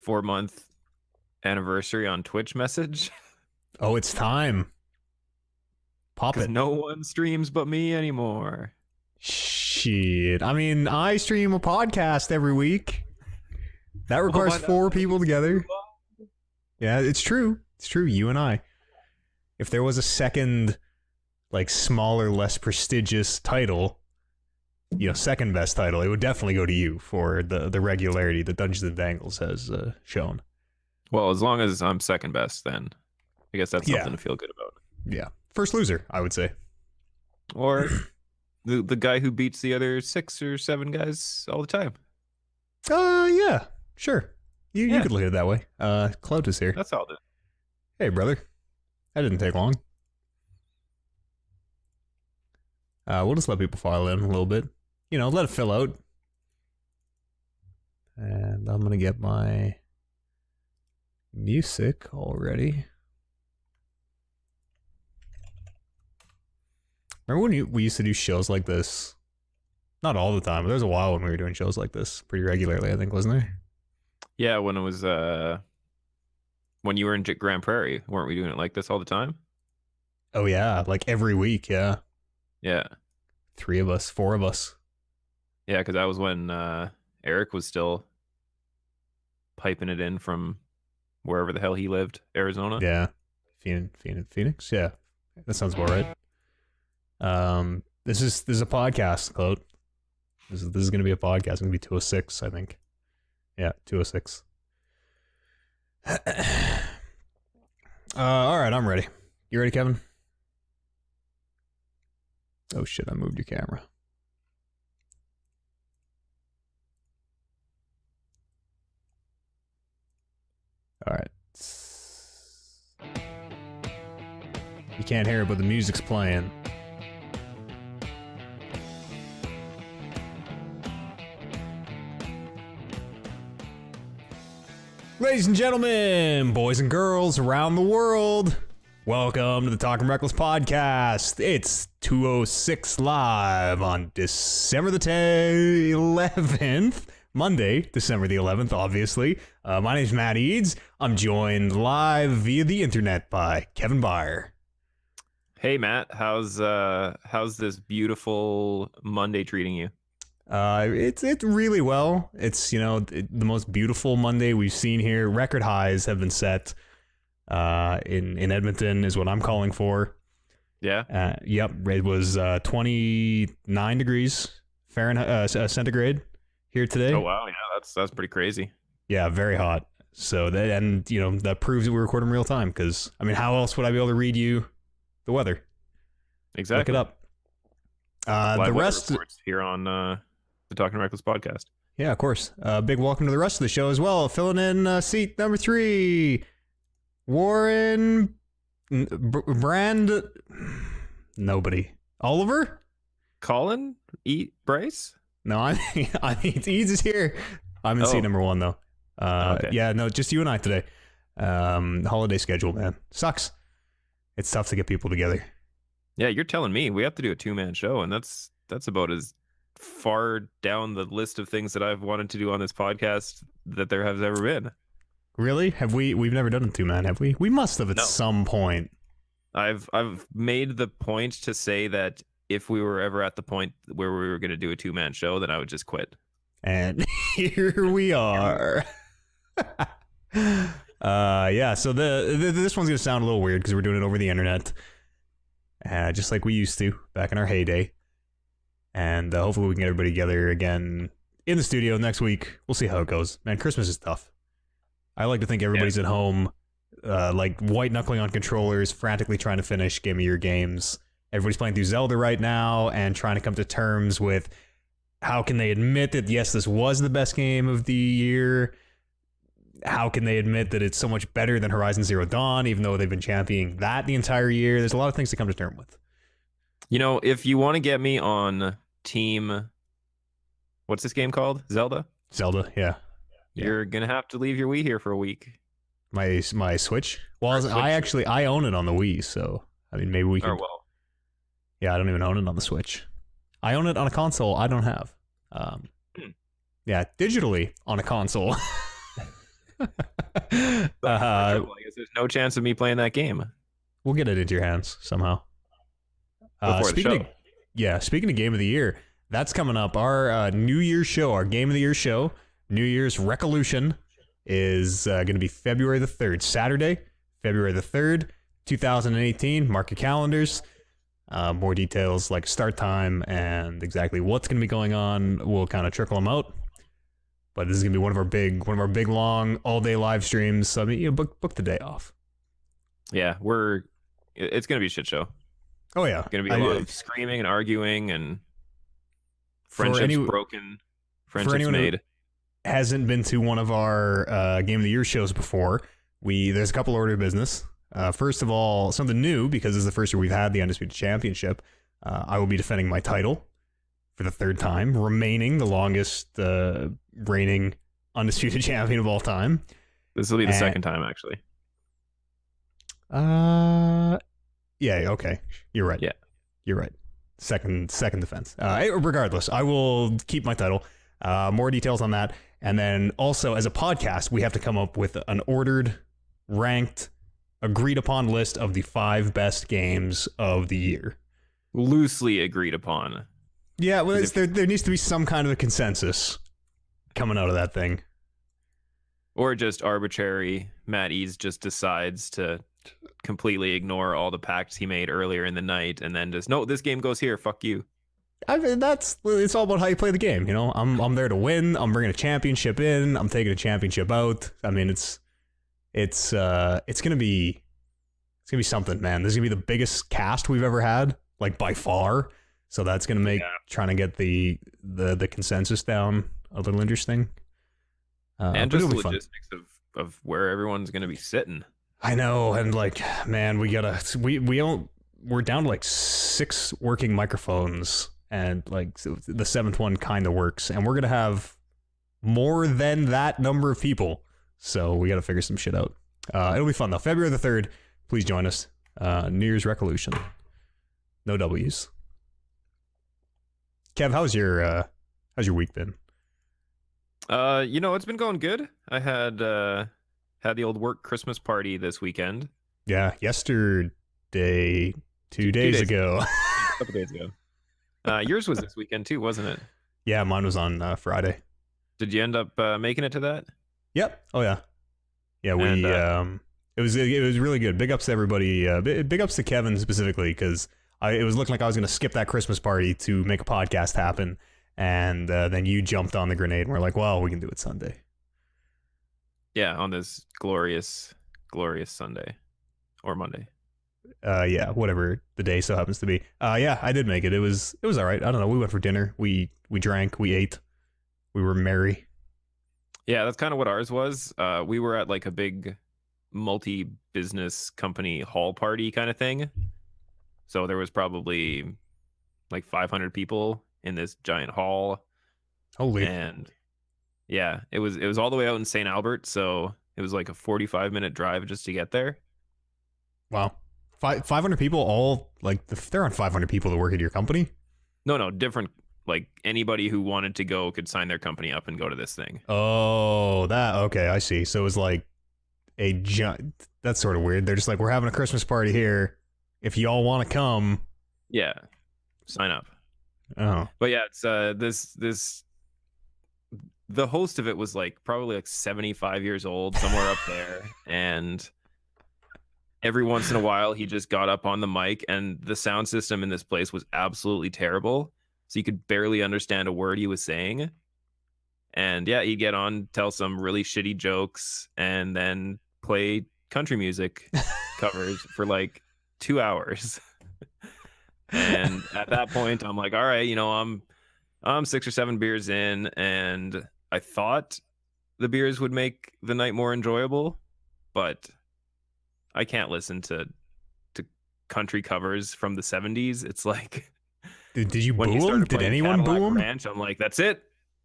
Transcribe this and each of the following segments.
4-month anniversary on Twitch message. Oh, it's time. Pop Because it. no one streams but me anymore. Shit. I mean, I stream a podcast every week. That requires four people together. Yeah, it's true. It's true. You and I. If there was a second, like, smaller, less prestigious title, second best title, it would definitely go to you for the regularity that Dungeons and Dangles has shown. Well, as long as I'm second best, then I guess that's something to feel good about. Yeah. First loser, I would say. Or the guy who beats the other 6 or 7 guys all the time. Yeah. Sure. You could look at it that way. Clout is here. That's all it is. Hey, brother. That didn't take long. We'll just let people file in a little bit. Let it fill out. And I'm going to get my music already. Remember when we used to do shows like this? Not all the time, but there was a while when we were doing shows like this pretty regularly, I think, wasn't there? Yeah, when it was when you were in Grand Prairie, weren't we doing it like this all the time? Oh yeah, like every week, yeah. Yeah. 3 of us, 4 of us. Yeah, because that was when Eric was still piping it in from wherever the hell he lived, Arizona. Yeah, Phoenix. Yeah, that sounds about right. This is a podcast, Claude. This is going to be a podcast. It's going to be 206, I think. Yeah, 206. All right, I'm ready. You ready, Kevin? Oh shit, I moved your camera. All right. You can't hear it, but the music's playing. Ladies and gentlemen, boys and girls around the world, welcome to the Talking Reckless podcast. It's 206 live on December the 11th, Monday, December the 11th, obviously. My name's Matt Eads. I'm joined live via the internet by Kevin Byer. Hey Matt, how's this beautiful Monday treating you? It's really well. It's the most beautiful Monday we've seen here. Record highs have been set in Edmonton is what I'm calling for. Yeah. Yep. It was 29 degrees Fahrenheit centigrade here today. Oh wow, yeah, that's pretty crazy. Yeah, very hot. So that proves that we're recording real time. Because I mean, how else would I be able to read you the weather? Exactly. Look it up. The rest here on the Talking Reckless podcast. Yeah, of course. Big welcome to the rest of the show as well. Filling in seat number 3, Warren Brand. Nobody. Oliver? Colin? Bryce? No, I mean Eads is here. I'm in seat number 1 though. Okay. Yeah, no, just you and I today. Holiday schedule, man. Sucks. It's tough to get people together. Yeah, you're telling me we have to do a 2-man show, and that's about as far down the list of things that I've wanted to do on this podcast that there has ever been. Really? We've never done a 2-man, have we? We must have at some point. I've made the point to say that if we were ever at the point where we were going to do a 2-man show, then I would just quit. And here we are. Yeah, so this one's going to sound a little weird because we're doing it over the internet. Just like we used to back in our heyday. And hopefully we can get everybody together again in the studio next week. We'll see how it goes. Man, Christmas is tough. I like to think everybody's at home, like white knuckling on controllers, frantically trying to finish Game of Year games. Everybody's playing through Zelda right now and trying to come to terms with how can they admit that, yes, this was the best game of the year. How can they admit that it's so much better than Horizon Zero Dawn, even though they've been championing that the entire year? There's a lot of things to come to terms with. If you want to get me on team, what's this game called? Zelda, yeah. You're going to have to leave your Wii here for a week. My Switch? Well, I own it on the Wii, so I mean, maybe we can. Yeah, I don't even own it on the Switch. I own it on a console I don't have. Yeah, digitally on a console. uh, I guess there's no chance of me playing that game we'll get it into your hands somehow. before the Speaking show. of speaking of Game of the Year, that's coming up. Our New Year's show, our Game of the Year show, New Year's Revolution, is going to be February the 3rd, Saturday, February the 3rd, 2018. Mark your calendars. More details like start time and exactly what's going to be going on. We'll kind of trickle them out. But this is going to be one of our big long all day live streams. So I mean, book the day off. Yeah, it's gonna be a shit show. Oh yeah, Gonna be a lot of screaming and arguing and friendships broken, friendships made. Hasn't been to one of our Game of the Year shows before. There's a couple order of business. First of all, something new, because this is the first year we've had the Undisputed Championship. I will be defending my title for the 3rd time, remaining the longest reigning Undisputed Champion of all time. This will be the 2nd time, actually. Yeah, okay. You're right. Yeah. You're right. Second defense. Regardless, I will keep my title. More details on that. And then also, as a podcast, we have to come up with an ordered, ranked, agreed upon list of the 5 best games of the year. Loosely agreed upon. Yeah, well, there needs to be some kind of a consensus coming out of that thing. Or just arbitrary. Matt Eads just decides to completely ignore all the pacts he made earlier in the night and then just, no, this game goes here, fuck you. I mean, it's all about how you play the game, you know. I'm there to win. I'm bringing a championship in. I'm taking a championship out. I mean, it's gonna be something, man. This is gonna be the biggest cast we've ever had, like by far. So that's gonna make trying to get the consensus down a little interesting. And just the logistics of where everyone's gonna be sitting. I know, and like, man, we're down to like 6 working microphones. And like the 7th one kind of works, and we're gonna have more than that number of people, so we got to figure some shit out. It'll be fun though. February the 3rd, please join us. New Year's Revolution, no W's. Kev, how's your week been? It's been going good. I had the old work Christmas party this weekend. Yeah, yesterday, 2 days ago. A couple days ago. Yours was this weekend too, wasn't it? Yeah, mine was on Friday. Did you end up making it to that? Yep. Oh yeah. Yeah, it was really good. Big ups to everybody. Big ups to Kevin specifically, because it was looking like I was going to skip that Christmas party to make a podcast happen, and then you jumped on the grenade, and we're like, well, we can do it Sunday. Yeah, on this glorious Sunday or Monday. Yeah, whatever the day so happens to be. Yeah, I did make it. It was all right. I don't know. We went for dinner. We drank. We ate. We were merry. Yeah, that's kind of what ours was. We were at like a big multi-business company hall party kind of thing. So there was probably like 500 people in this giant hall. Holy. And yeah, it was all the way out in St. Albert, so it was like a 45-minute drive just to get there. Wow. 500 people, all like there aren't 500 people that work at your company? No, different. Like anybody who wanted to go could sign their company up and go to this thing. Oh, okay, I see. So it was like that's sort of weird. They're just like, we're having a Christmas party here. If y'all want to come, yeah, sign up. Oh, but yeah, it's the host of it was like probably like 75 years old, somewhere up there, and every once in a while he just got up on the mic, and the sound system in this place was absolutely terrible, so you could barely understand a word he was saying. And yeah, he'd get on, tell some really shitty jokes, and then play country music covers for like 2 hours. And at that point I'm like, all right, I'm 6 or 7 beers in, and I thought the beers would make the night more enjoyable, but I can't listen to country covers from the 70s. It's like, did you boo him? Did anyone boo him? Ranch, I'm like, that's it,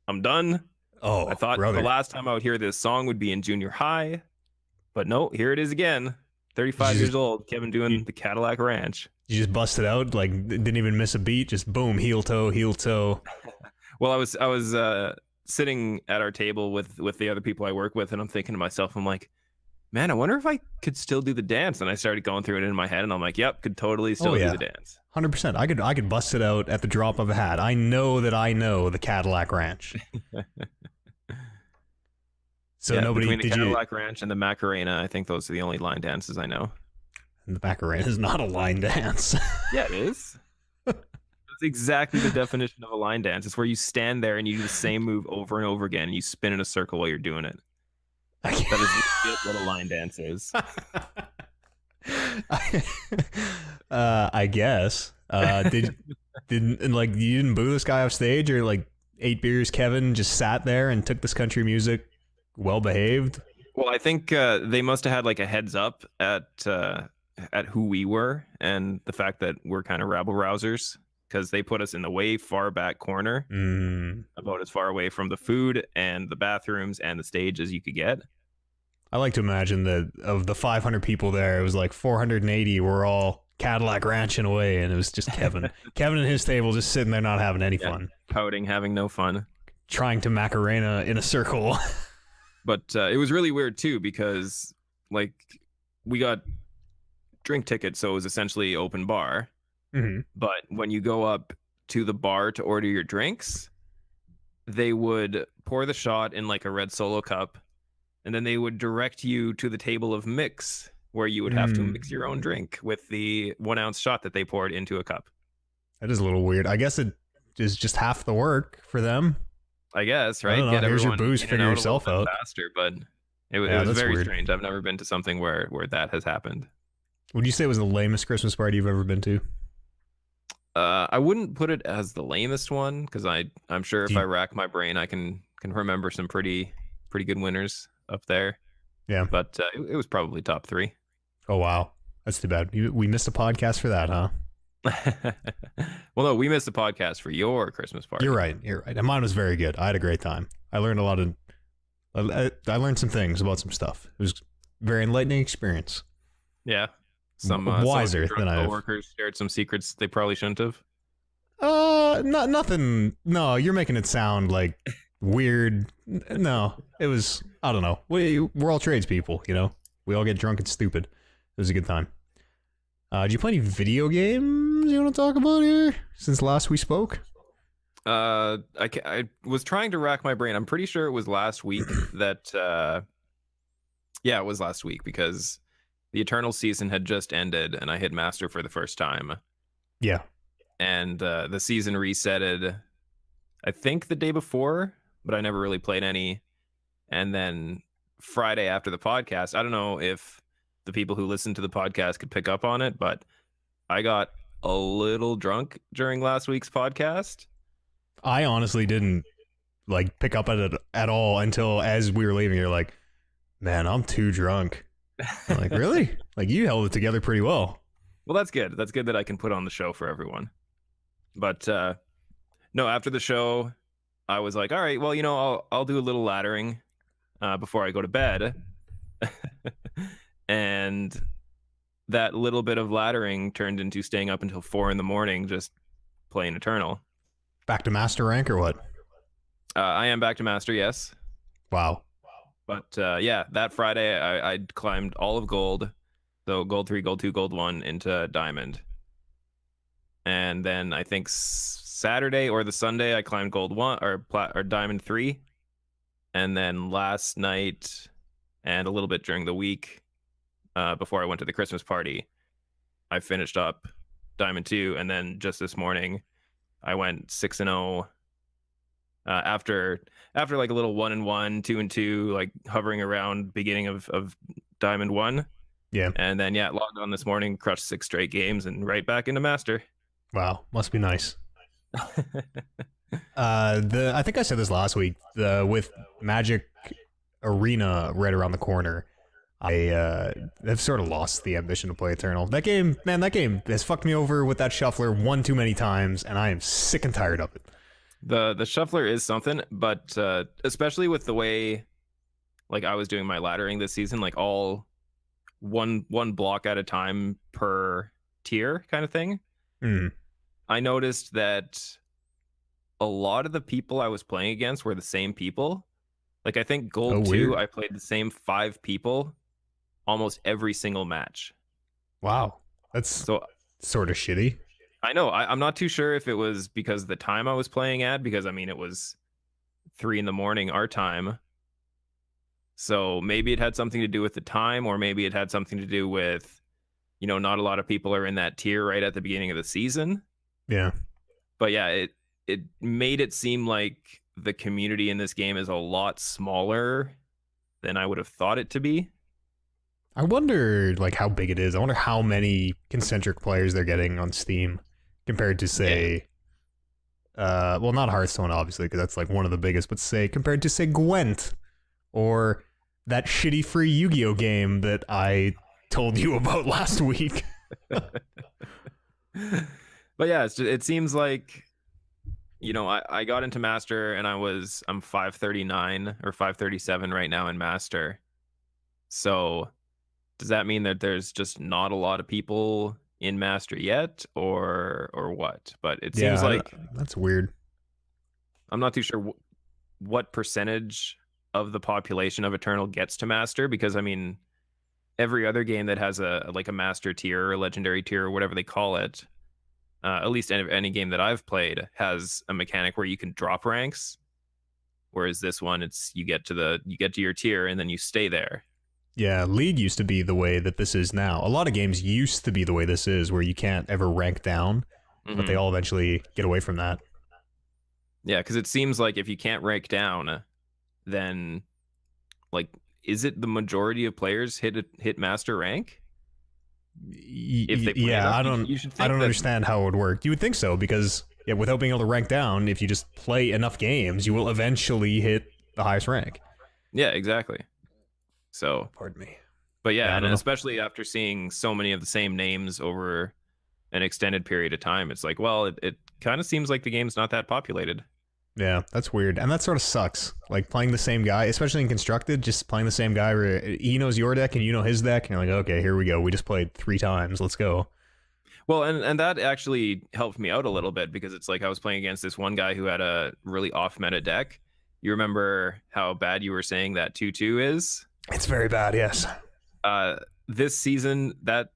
I'm done. Oh, I thought the last time I would hear this song would be in junior high, but no, here it is again. 35 years old, Kevin doing the Cadillac Ranch. You just busted out, like didn't even miss a beat, just boom, heel toe. Well, sitting at our table with the other people I work with, and I'm thinking to myself, I'm like, man, I wonder if I could still do the dance. And I started going through it in my head, and I'm like, yep, could totally still do the dance. 100%. I could bust it out at the drop of a hat. I know the Cadillac Ranch. So nobody between the Cadillac Ranch and the Macarena, I think those are the only line dances I know. And the Macarena is not a line dance. Yeah, it is. It's exactly the definition of a line dance. It's where you stand there and you do the same move over and over again, and you spin in a circle while you're doing it. That is what a line dance is. I guess. Did like you didn't boo this guy off stage, or like 8 beers Kevin just sat there and took this country music well behaved? Well, I think they must have had like a heads up at who we were and the fact that we're kind of rabble rousers, because they put us in the way far back corner, about as far away from the food and the bathrooms and the stage as you could get. I like to imagine that of the 500 people there, it was like 480 were all Cadillac ranching away, and it was just Kevin. Kevin and his table just sitting there not having any fun. Pouting, having no fun. Trying to Macarena in a circle. But it was really weird too, because like we got drink tickets, so it was essentially open bar. Mm-hmm. But when you go up to the bar to order your drinks, they would pour the shot in like a red Solo cup, and then they would direct you to the table of mix, where you would have to mix your own drink with the 1 ounce shot that they poured into a cup. That is a little weird. I guess it is just half the work for them. I guess, right? I don't know. Get Here's your booze, figure yourself out. Faster, but it was very strange. I've never been to something where that has happened. Would you say it was the lamest Christmas party you've ever been to? I wouldn't put it as the lamest one, because I'm sure if I rack my brain, I can remember some pretty good winners up there. Yeah, but it was probably top 3. Oh wow, that's too bad. We missed a podcast for that, huh? Well, no, we missed the podcast for your Christmas party. You're right. And mine was very good. I had a great time. I learned a lot of. I learned some things about some stuff. It was a very enlightening experience. Yeah, some wiser than I. Coworkers shared some secrets they probably shouldn't have. Nothing. No, you're making it sound like weird. No, it was. I don't know. We're all tradespeople, you know. We all get drunk and stupid. It was a good time. Did you play any video games you want to talk about here since last we spoke? I was trying to rack my brain. I'm pretty sure it was last week that. Yeah, it was last week, because the Eternal season had just ended and I hit Master for the first time. Yeah. And the season resetted, I think, the day before, but I never really played any. And then Friday after the podcast, I don't know if the people who listen to the podcast could pick up on it, but I got a little drunk during last week's podcast. I honestly didn't like pick up at it at all until as we were leaving. You're like, man, I'm too drunk. I'm like, really? Like, you held it together pretty well. Well, that's good. That's good that I can put on the show for everyone. But no, after the show, I was like, all right, well, you know, I'll do a little laddering before I go to bed. And that little bit of laddering turned into staying up until 4 a.m. just playing Eternal. Back to Master rank or what? I am back to Master, yes. Wow. But yeah, that Friday I climbed all of Gold. So Gold 3, Gold 2, Gold 1 into Diamond. And then I think Saturday or the Sunday I climbed Gold 1 or Diamond 3. And then last night and a little bit during the week, before I went to the Christmas party, I finished up Diamond 2, and then just this morning I went 6-0 after like a little 1-1, 2-2, like hovering around beginning of Diamond 1. Yeah. And then logged on this morning, crushed 6 straight games, and right back into Master. Wow, must be nice. I think I said this last week, with Magic Arena right around the corner, I've sort of lost the ambition to play Eternal. That game has fucked me over with that shuffler one too many times, and I am sick and tired of it. The shuffler is something, but especially with the way like I was doing my laddering this season, like all one block at a time per tier kind of thing. I noticed that a lot of the people I was playing against were the same people. Like I think Oh, Gold 2, weird. I played the same 5 people almost every single match. Wow. That's So sort of shitty. I know I'm not too sure if it was because of the time I was playing at, because I mean it was 3 in the morning our time. So maybe it had something to do with the time, or maybe it had something to do with, not a lot of people are in that tier right at the beginning of the season. Yeah. But yeah, it made it seem like the community in this game is a lot smaller than I would have thought it to be. I wonder like how big it is. I wonder how many concentric players they're getting on Steam compared to say well, not Hearthstone obviously because that's like one of the biggest, but say compared to say Gwent or that shitty free Yu-Gi-Oh game that I told you about last week. But yeah, it seems like I got into Master and I'm 539 or 537 right now in Master. So does that mean that there's just not a lot of people in Master yet, or what? But it seems like that's weird. I'm not too sure what percentage of the population of Eternal gets to Master, because I mean every other game that has a Master tier or a Legendary tier or whatever they call it, at least any game that I've played, has a mechanic where you can drop ranks. Whereas this one, it's you get to your tier and then you stay there. Yeah, League used to be the way that this is now. A lot of games used to be the way this is, where you can't ever rank down, but they all eventually get away from that. Yeah, because it seems like if you can't rank down, then is it the majority of players hit Master rank? If they play enough, I don't. You should think I don't that, understand how it would work. You would think so because without being able to rank down, if you just play enough games, you will eventually hit the highest rank. Yeah, exactly. So, pardon me. But yeah, and especially after seeing so many of the same names over an extended period of time, it's like, well, it kind of seems like the game's not that populated. Yeah, that's weird. And that sort of sucks. Like playing the same guy, especially in Constructed, just playing the same guy where he knows your deck and you know his deck, and you're like, okay, here we go. We just played 3 times. Let's go. Well, and that actually helped me out a little bit, because it's like I was playing against this one guy who had a really off-meta deck. You remember how bad you were saying that 2/2 is? It's very bad, yes. This season, that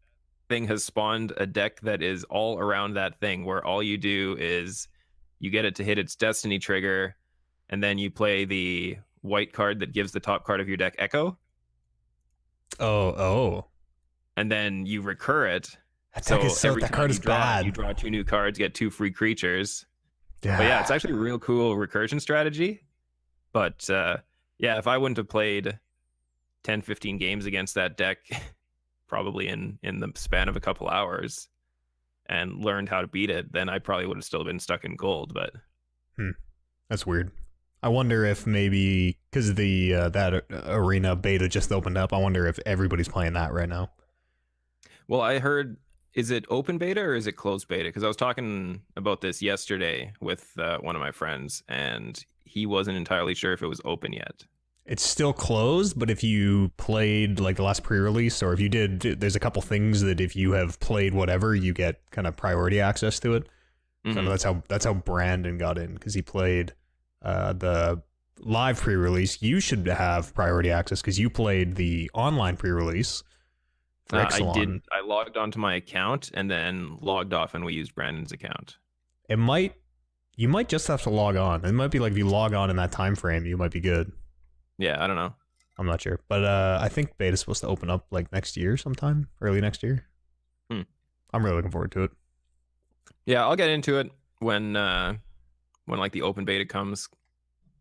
thing has spawned a deck that is all around that thing, where all you do is you get it to hit its destiny trigger, and then you play the white card that gives the top card of your deck Echo. Oh. And then you recur it. That card is bad. You draw 2 new cards, get 2 free creatures. Yeah. But yeah, it's actually a real cool recursion strategy. But yeah, if I wouldn't have played 10, 15 games against that deck, probably in the span of a couple hours, and learned how to beat it, then I probably would have still been stuck in gold. But that's weird. I wonder if maybe because the that arena beta just opened up, I wonder if everybody's playing that right now. Well, I heard, is it open beta or is it closed beta? Because I was talking about this yesterday with one of my friends, and he wasn't entirely sure if it was open yet. It's still closed, but if you played like the last pre-release, or if you did, there's a couple things that if you have played whatever, you get kind of priority access to it. So that's how Brandon got in, because he played the live pre-release. You should have priority access because you played the online pre-release. I didn't. I logged onto my account and then logged off, and we used Brandon's account. You might just have to log on. It might be like if you log on in that time frame, you might be good. Yeah, I don't know. I'm not sure, but I think beta's supposed to open up like next year sometime, early next year. I'm really looking forward to it. Yeah, I'll get into it when like the open beta comes,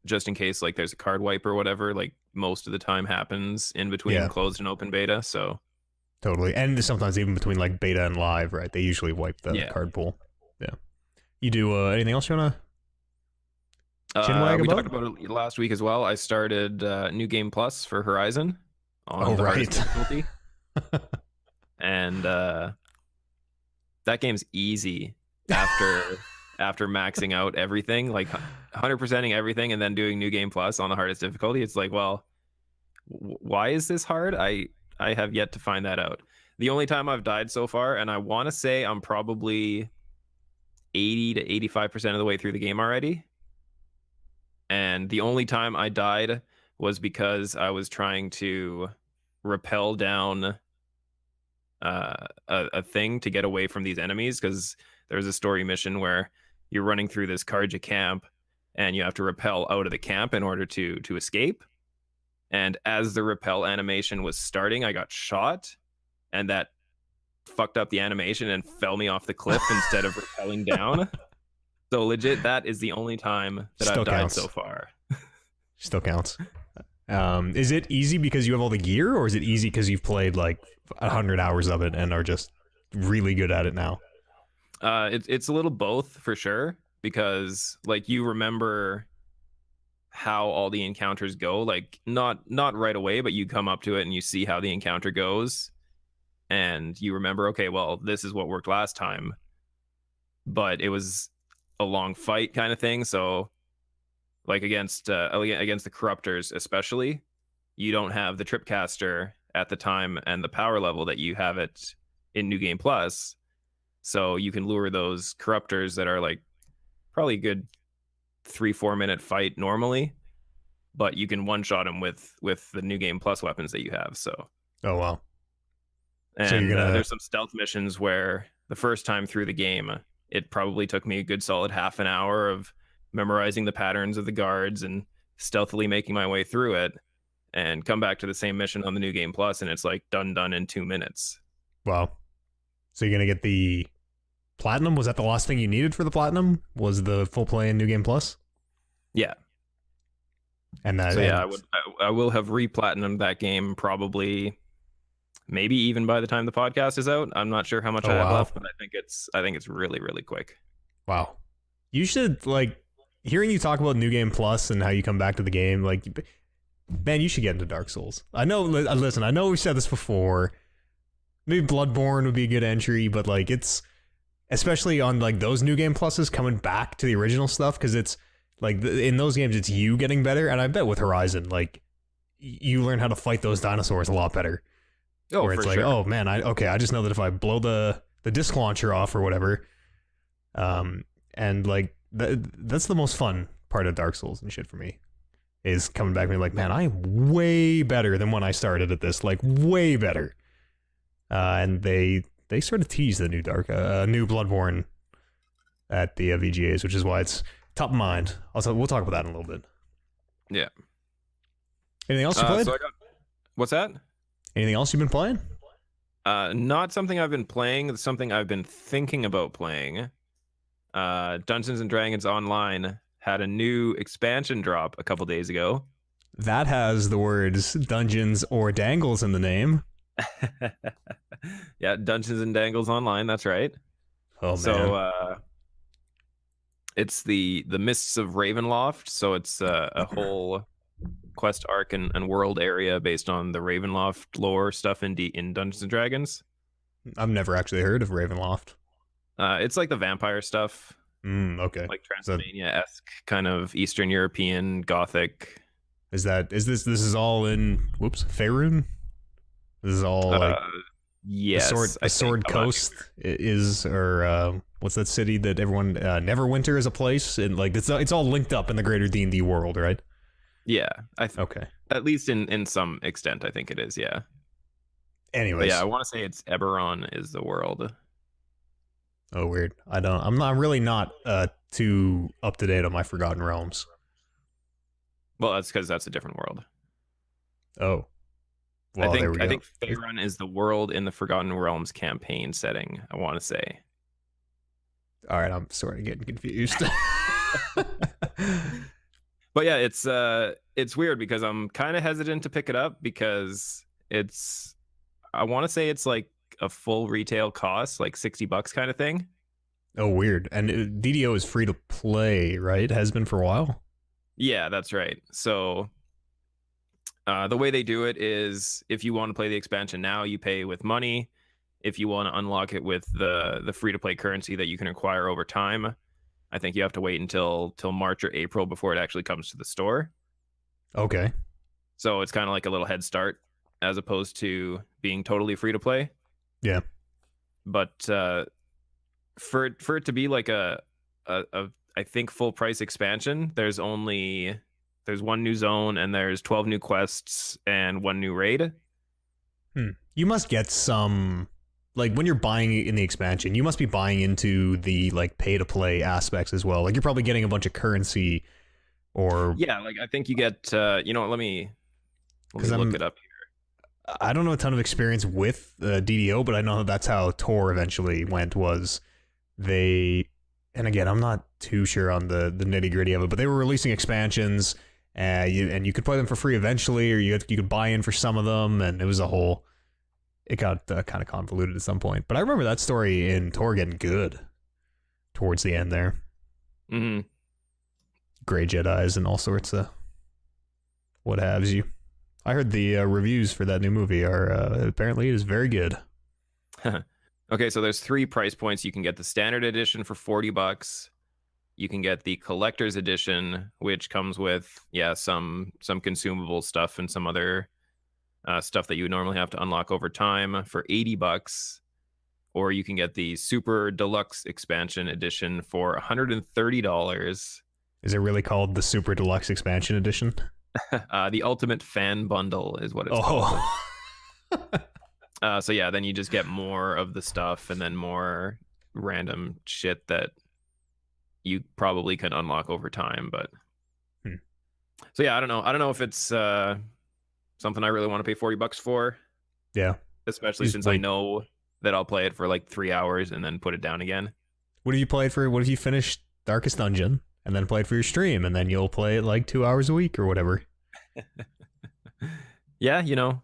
just in case like there's a card wipe or whatever. Like most of the time happens in between closed and open beta, so totally. And sometimes even between like beta and live, right? They usually wipe the card pool. Yeah. You do anything else you wanna? We talked about it last week as well. I started New Game Plus for Horizon on the hardest difficulty. And that game's easy after maxing out everything, like 100%ing everything, and then doing New Game Plus on the hardest difficulty. It's like, well, why is this hard? I have yet to find that out. The only time I've died so far, and I want to say I'm probably 80 to 85% of the way through the game already, and the only time I died was because I was trying to rappel down a thing to get away from these enemies, because there's a story mission where you're running through this Karja camp and you have to rappel out of the camp in order to escape. And as the rappel animation was starting, I got shot, and that fucked up the animation and fell me off the cliff instead of rappelling down. So legit, that is the only time that Still I've died counts. so far. Still counts. Is it easy because you have all the gear, or is it easy because you've played like 100 hours of it and are just really good at it now? It's a little both for sure, because like you remember how all the encounters go, like not right away, but you come up to it and you see how the encounter goes, and you remember, okay, well, this is what worked last time, but it was a long fight kind of thing. So like against the corruptors especially, you don't have the tripcaster at the time and the power level that you have it in New Game Plus, so you can lure those corruptors that are like probably a good 3-4 minute fight normally, but you can one shot them with the New Game Plus weapons that you have. So Oh wow. and So you're gonna there's some stealth missions where the first time through the game, it probably took me a good solid half an hour of memorizing the patterns of the guards and stealthily making my way through it, and come back to the same mission on the New Game Plus, and it's like done in 2 minutes. Wow. So you're gonna get the platinum? Was that the last thing you needed for the platinum? Was the full play in New Game Plus? Yeah. And that. So yeah, and- I will have re-platinumed that game probably, maybe even by the time the podcast is out. I'm not sure how much Oh, I have wow. left, but I think it's really, really quick. Wow. You should, like, hearing you talk about New Game Plus and how you come back to the game, like, man, you should get into Dark Souls. I know, listen, I know we've said this before. Maybe Bloodborne would be a good entry, but, like, it's, especially on, like, those New Game Pluses, coming back to the original stuff, because it's, like, in those games, it's you getting better, and I bet with Horizon, like, you learn how to fight those dinosaurs a lot better. Oh, where it's for like, sure. oh, man, I just know that if I blow the disc launcher off or whatever, and like that's the most fun part of Dark Souls and shit for me, is coming back and being like, man, I am way better than when I started at this, like way better. And they sort of tease the new new Bloodborne at the VGAs, which is why it's top of mind. Also, we'll talk about that in a little bit. Yeah. Anything else you played? What's that? Anything else you've been playing? Not something I've been playing. It's something I've been thinking about playing. Dungeons and Dragons Online had a new expansion drop a couple days ago. That has the words Dungeons or Dangles in the name. Yeah, Dungeons and Dangles Online. That's right. Oh man. So it's the Mists of Ravenloft. So it's a whole quest arc and world area based on the Ravenloft lore stuff in Dungeons and Dragons. I've never actually heard of Ravenloft. It's like the vampire stuff, Okay. like Transylvania-esque kind of Eastern European Gothic. This is all in Faerun? This is all like yes, a sword coast is, or what's that city that everyone Neverwinter is a place, and like it's all linked up in the greater D&D world, right? Yeah, Okay. At least in some extent, I think it is. Yeah. Anyways, But yeah, I want to say it's Eberron is the world. Oh, weird. I'm really not too up to date on my Forgotten Realms. Well, that's because that's a different world. Oh. Well, there we go. I think Faerun is the world in the Forgotten Realms campaign setting, I want to say. All right, I'm sort of getting confused. But yeah, it's weird because I'm kind of hesitant to pick it up because I want to say it's like a full retail cost, like $60 kind of thing. Oh, weird. And DDO is free to play, right? Has been for a while. Yeah, that's right. So the way they do it is if you want to play the expansion now, you pay with money. If you want to unlock it with the free-to-play currency that you can acquire over time, I think you have to wait until March or April before it actually comes to the store. Okay. So it's kind of like a little head start as opposed to being totally free-to-play. Yeah. But for it to be like a I think, full price expansion, there's one new zone and there's 12 new quests and one new raid. You must get some, like, when you're buying in the expansion, you must be buying into the, like, pay to play aspects as well. Like, you're probably getting a bunch of currency or. Yeah, like I think you get you know what, let me look it up here. I don't know a ton of experience with DDO, but I know that's how Tor eventually went. Was they, and again, I'm not too sure on the nitty gritty of it, but they were releasing expansions, and you could play them for free eventually, or you could buy in for some of them, and it was a whole. It got kind of convoluted at some point, but I remember that story in Tor getting good towards the end there. Mm-hmm. Gray Jedis and all sorts of what haves you. I heard the reviews for that new movie are apparently it is very good. Okay, so there's 3 price points. You can get the standard edition for $40. You can get the collector's edition, which comes with some consumable stuff and some other stuff that you would normally have to unlock over time for $80. Or you can get the super deluxe expansion edition for $130. Is it really called the Super Deluxe Expansion Edition? The Ultimate Fan Bundle is what it's called. So yeah, then you just get more of the stuff and then more random shit that you probably can unlock over time. But so yeah, I don't know if it's something I really want to pay $40 for. Yeah, especially since I know that I'll play it for like 3 hours and then put it down again. What have you played for? What if you finished Darkest Dungeon and then play it for your stream, and then you'll play it like 2 hours a week or whatever? Yeah, and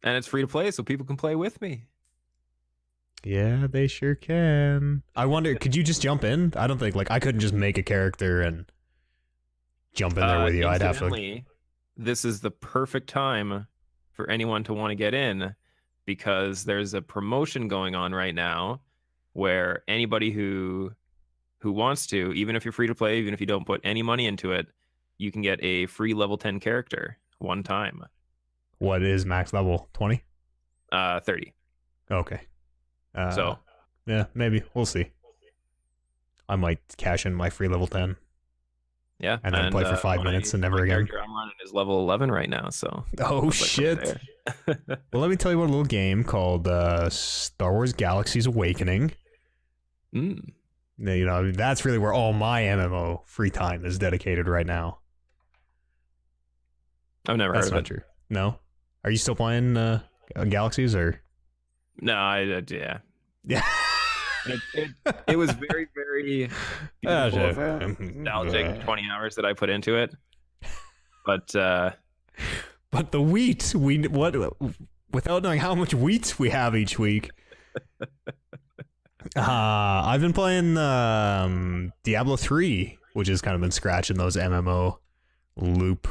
it's free to play, so people can play with me. Yeah, they sure can. I wonder, could you just jump in? I don't think, like, I couldn't just make a character and jump in there with you. I'd have to. This is the perfect time for anyone to want to get in, because there's a promotion going on right now where anybody who wants to, even if you're free to play, even if you don't put any money into it, you can get a free level 10 character one time. What is max level? 20? 30. Okay. So yeah, maybe we'll see. I might cash in my free level 10. Yeah, and then play for 5 minutes and never again. I'm running is level 11 right now, so. Oh shit! Well, let me tell you about a little game called Star Wars Galaxy's Awakening. That's really where all my MMO free time is dedicated right now. I've never heard of it. True. No, are you still playing Galaxies or? No, yeah. It was very, very nostalgic 20 hours that I put into it. But the wheat, without knowing how much wheat we have each week. I've been playing Diablo 3, which has kind of been scratching those MMO loot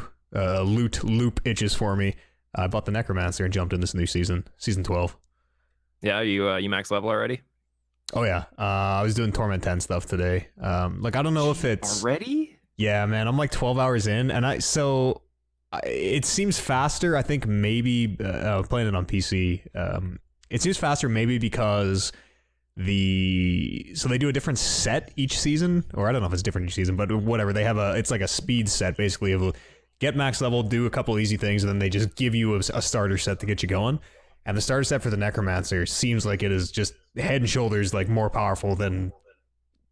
itches for me. I bought the Necromancer and jumped in this new season 12. Yeah, you max level already? Oh yeah, I was doing Torment 10 stuff today. I don't know if it's already. Yeah, man, I'm like 12 hours in, and it seems faster. I think maybe playing it on PC. It seems faster maybe because they do a different set each season, or I don't know if it's different each season, but whatever. They have it's like a speed set basically of get max level, do a couple easy things, and then they just give you a starter set to get you going. And the starter set for the Necromancer seems like it is just head and shoulders like more powerful than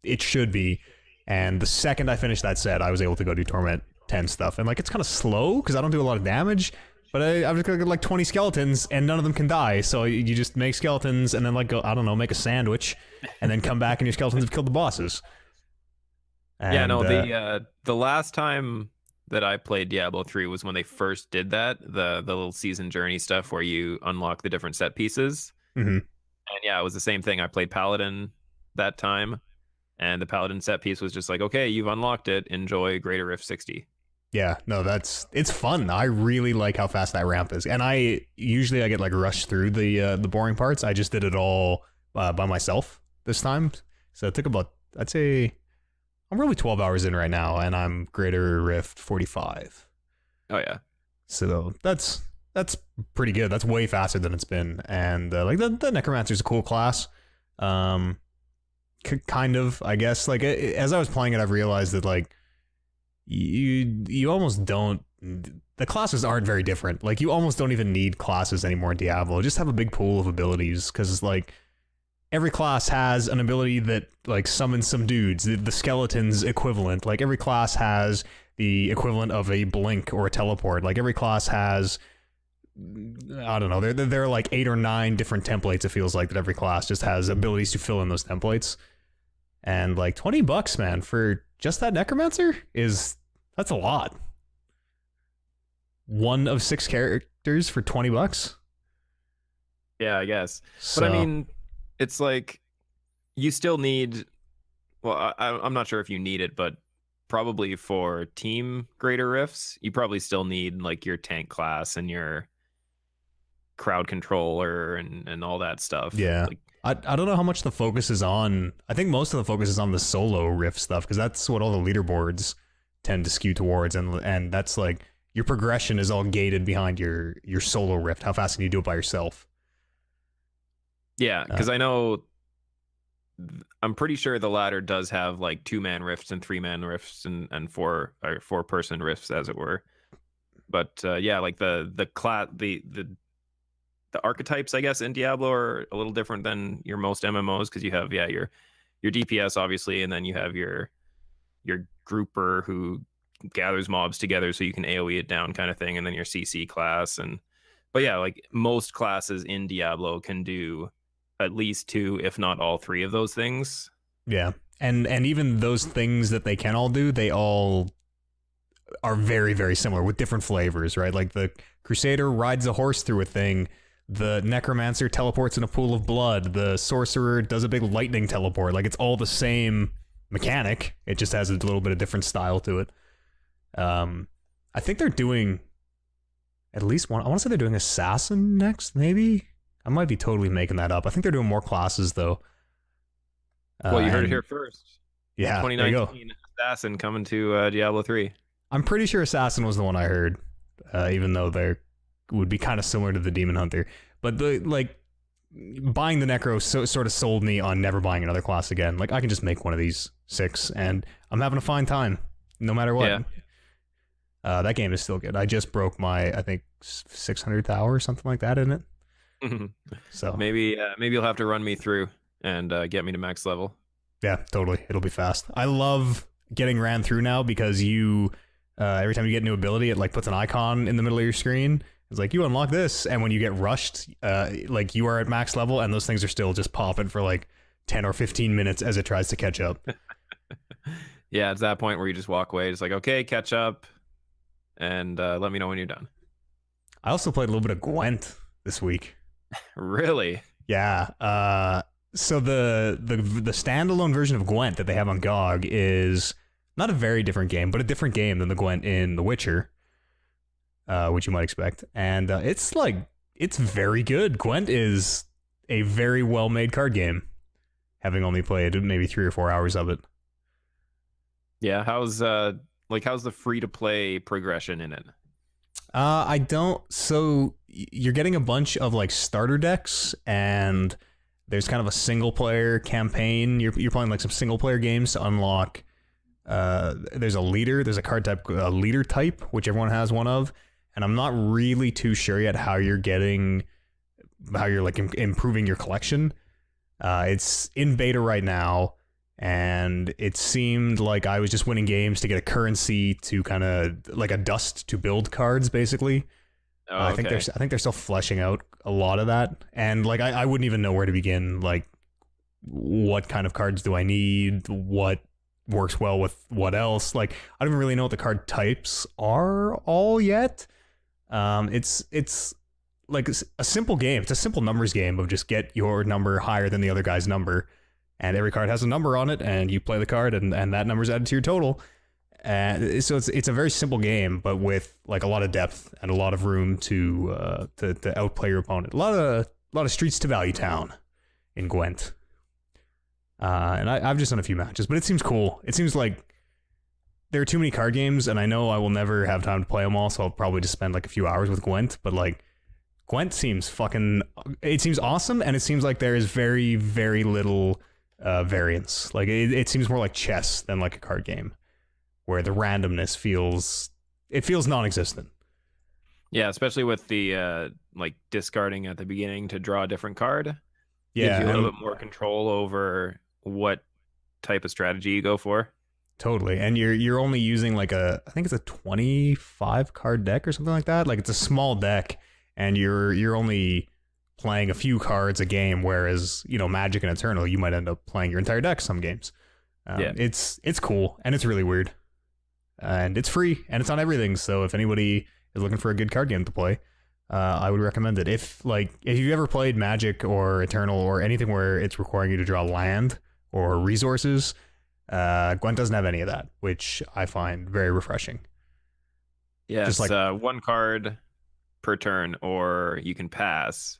it should be. And the second I finished that set, I was able to go do Torment 10 stuff. And like it's kind of slow because I don't do a lot of damage, but I've just got like 20 skeletons and none of them can die. So you just make skeletons and then like go, I don't know, make a sandwich and then come back and your skeletons have killed the bosses. And, yeah, no, the last time that I played Diablo 3 was when they first did that, the little season journey stuff where you unlock the different set pieces. Mm-hmm. And yeah, it was the same thing. I played Paladin that time, and the Paladin set piece was just like, okay, you've unlocked it. Enjoy Greater Rift 60. Yeah, no, it's fun. I really like how fast that ramp is. And I get like rushed through the boring parts. I just did it all by myself this time. So it took about, I'd say, I'm really 12 hours in right now, and I'm Greater Rift 45. Oh yeah. So that's pretty good. That's way faster than it's been. And like the Necromancer's a cool class. Kind kind of, I guess. Like as I was playing it, I've realized that like you almost don't. The classes aren't very different. Like you almost don't even need classes anymore in Diablo. Just have a big pool of abilities because like every class has an ability that like summons some dudes. The skeleton's equivalent. Like every class has the equivalent of a blink or a teleport. Like every class has, I don't know, there are like 8 or 9 different templates, it feels like, that every class just has abilities to fill in those templates. And like $20, man, for just that necromancer that's a lot. 1 of 6 characters for $20. Yeah, I guess. So, But I mean, it's like you still need. Well, I'm not sure if you need it, but probably for team greater rifts, you probably still need like your tank class and your crowd controller and all that stuff. yeah. Like, I don't know how much the focus is on. I think most of the focus is on the solo rift stuff because that's what all the leaderboards tend to skew towards, and that's like your progression is all gated behind your solo rift. How fast can you do it by yourself? yeah, because I know. I'm pretty sure the latter does have like 2-man rifts and 3-man rifts and 4-person rifts, as it were. But yeah, like the archetypes, I guess, in Diablo are a little different than your most MMOs because you have your DPS obviously, and then you have your grouper who gathers mobs together so you can AoE it down kind of thing, and then your CC class. But yeah, like most classes in Diablo can do at least 2, if not all 3 of those things. Yeah, and even those things that they can all do, they all are very, very similar with different flavors, right? Like the Crusader rides a horse through a thing, the Necromancer teleports in a pool of blood, the Sorcerer does a big lightning teleport. Like it's all the same mechanic, it just has a little bit of different style to it. I think they're doing at least one. I want to say they're doing Assassin next, maybe. I might be totally making that up. I think they're doing more classes though. Well, you heard it here first. Yeah, there you go. 2019 Assassin coming to Diablo 3. I'm pretty sure Assassin was the one I heard, even though they would be kind of similar to the Demon Hunter. But buying the Necro sort of sold me on never buying another class again. Like I can just make one of these 6, and I'm having a fine time, no matter what. Yeah. That game is still good. I just broke my, I think, 600th hour or something like that in it. So maybe you'll have to run me through and get me to max level. Yeah, totally. It'll be fast. I love getting ran through now because you every time you get a new ability, it like puts an icon in the middle of your screen. It's like you unlock this, and when you get rushed, like you are at max level, and those things are still just popping for like 10 or 15 minutes as it tries to catch up. Yeah, it's that point where you just walk away. It's like, okay, catch up, and let me know when you're done. I also played a little bit of Gwent this week. Really? Yeah. So the standalone version of Gwent that they have on GOG is not a very different game, but a different game than the Gwent in The Witcher, which you might expect. And it's very good. Gwent is a very well-made card game, having only played maybe 3 or 4 hours of it. Yeah, how's the free-to-play progression in it? I don't. So you're getting a bunch of like starter decks, and there's kind of a single player campaign. You're playing like some single player games to unlock. There's a leader. There's a card type, a leader type, which everyone has one of. And I'm not really too sure yet how you're like improving your collection. It's in beta right now. And it seemed like I was just winning games to get a currency to kind of like a dust to build cards, basically. Oh, okay. I think they're still fleshing out a lot of that, and like I wouldn't even know where to begin. Like, what kind of cards do I need? What works well with what else? Like, I don't even really know what the card types are all yet. It's like a simple game. It's a simple numbers game of just get your number higher than the other guy's number. And every card has a number on it, and you play the card, and that number's added to your total. And so it's a very simple game, but with like a lot of depth and a lot of room to outplay your opponent. A lot of streets to Value Town in Gwent. And I've just done a few matches, but it seems cool. It seems like there are too many card games, and I know I will never have time to play them all, so I'll probably just spend like a few hours with Gwent. But like, Gwent seems awesome, and it seems like there is very, very little variants. Like it seems more like chess than like a card game, where the randomness feels non-existent. Yeah, especially with the like discarding at the beginning to draw a different card. Yeah, Gives you a and little bit more control over what type of strategy you go for. totally. And you're only using like I think it's a 25 card deck or something like that. Like it's a small deck, and you're only playing a few cards a game, whereas Magic and Eternal, you might end up playing your entire deck some games. Yeah. It's cool, and it's really weird, and it's free, and it's on everything. So if anybody is looking for a good card game to play, I would recommend it. If you've ever played Magic or Eternal or anything where it's requiring you to draw land or resources, Gwent doesn't have any of that, which I find very refreshing. Yeah, Just it's like one card per turn, or you can pass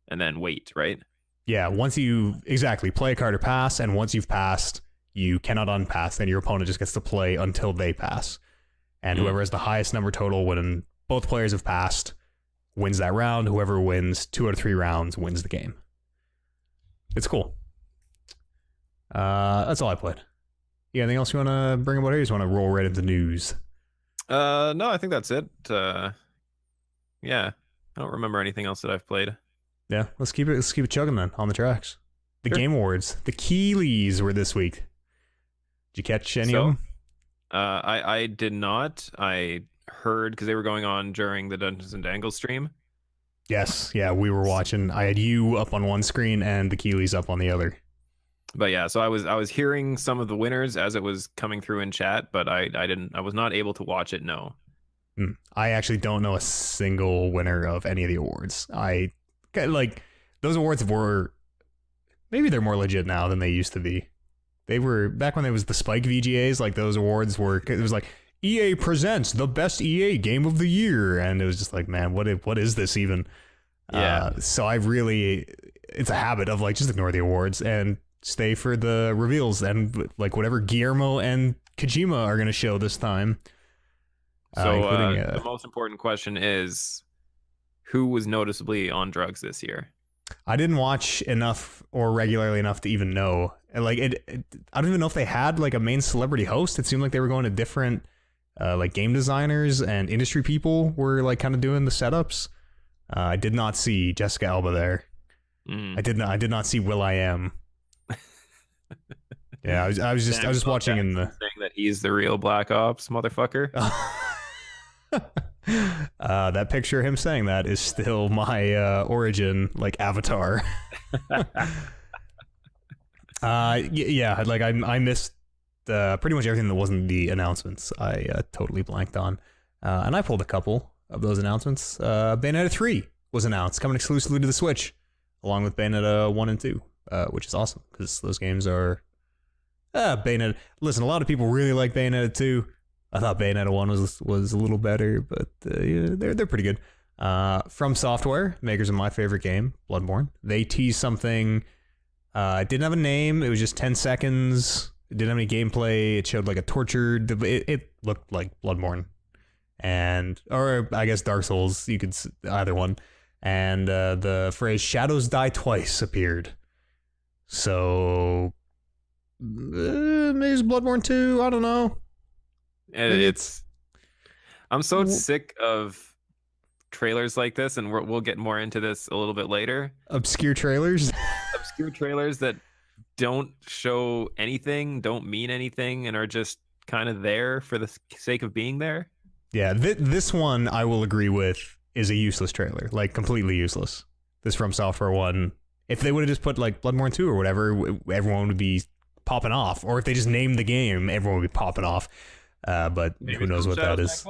and then wait, right? yeah, once you exactly play a card or pass, and once you've passed, you cannot unpass. Then your opponent just gets to play until they pass, and whoever has the highest number total when both players have passed wins that round. Whoever wins 2 out of 3 rounds wins the game. It's cool. That's all I played. Yeah, anything else you want to bring about here? You just want to roll right into news? No, I think that's it. Yeah, I don't remember anything else that I've played. Yeah, let's keep it chugging then on the tracks. The Sure. Game Awards, the Keighley's were this week. Did you catch any of them? I did not. I heard because they were going on during the Dungeons and Dangles stream. Yes, yeah, we were watching. I had you up on one screen and the Keighley's up on the other. But yeah, so I was hearing some of the winners as it was coming through in chat, but I was not able to watch it. No. I actually don't know a single winner of any of the awards. I like those awards were maybe they're more legit now than they used to be. They were back when there was the Spike VGAs. Like those awards were, it was like EA presents the best EA game of the year, and it was just like, man, what is this even? Yeah. So it's a habit of like just ignore the awards and stay for the reveals and like whatever Guillermo and Kojima are going to show this time. So the most important question is, who was noticeably on drugs this year? I didn't watch enough or regularly enough to even know. Like I don't even know if they had like a main celebrity host. It seemed like they were going to different like game designers and industry people were like kind of doing the setups. I did not see Jessica Alba there. I did not see Will.i.am. Yeah, I was just watching in the saying that he's the real Black Ops motherfucker. That picture of him saying that is still my origin like avatar. Yeah, like I missed pretty much everything that wasn't the announcements. I totally blanked on, and I pulled a couple of those announcements. Bayonetta 3 was announced, coming exclusively to the Switch, along with Bayonetta 1 and 2, which is awesome because those games are Bayonetta. Listen, a lot of people really like Bayonetta 2. I thought Bayonetta 1 was a little better, but yeah, they're pretty good. From Software, makers of my favorite game, Bloodborne, they teased something. It didn't have a name. It was just 10 seconds. It didn't have any gameplay. It showed like a tortured. It looked like Bloodborne, or I guess Dark Souls. You could either one. And the phrase "shadows die twice" appeared. So maybe it's Bloodborne 2. I don't know. And I'm so sick of trailers like this, and we'll get more into this a little bit later. Obscure trailers. Obscure trailers that don't show anything, don't mean anything, and are just kind of there for the sake of being there. Yeah, this one I will agree with is a useless trailer, like completely useless. This From Software one, if they would have just put like Bloodborne 2 or whatever, everyone would be popping off. Or if they just named the game, everyone would be popping off. But maybe who knows what that is?